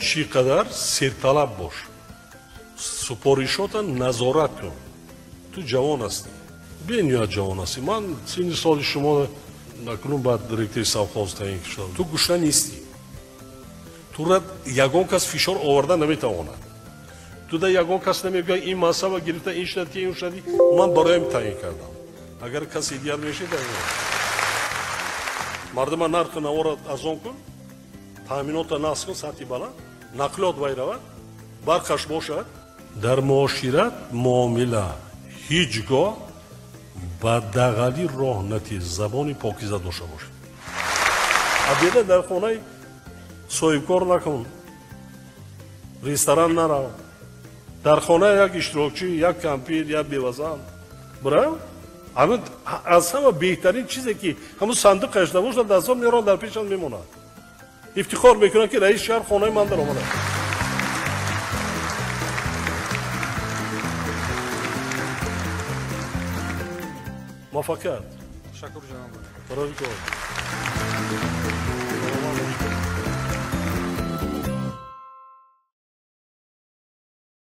чӣ қадар серталаб бош, супоришота назорат кун. Ту ҷавон ҳастӣ, бениҳоят ҷавон ҳастӣ. Ман синни соли шумо накунун баъд директори совхоз таъин шудам. Ту гушта нестӣ. Тура ягон кас фишор оварда наметавонад. Туда ягон кас намегӯяд ин масъала гирифта ин шуд ки ин шуд, ман бароям таъин кардам. Агар каси дигар мешид, мардума нархи навора арзон кун, таъминота насб кун, сатҳи баланд, нақлиёт вай равад, барқаш бошад. Дар муошират муомила ҳеҷ гоҳ ба дағалӣ роҳ натиз, забони покиза дошта бошед. Обеда дар хонаи соҳибкор накун, ресторан нарав, дар хонаи як иштирокчӣ, як кампир, як бевазан бирав. Аз ҳама беҳтарин чизе ки ҳамун сандуқ кашида бошад, дастҳо мерон дар пешан мемонад. Ифтихор мекунад ки раис шаҳр хонаи ман дар омада. Муваффақият. Ташаккур ҷаноб. Барои кор.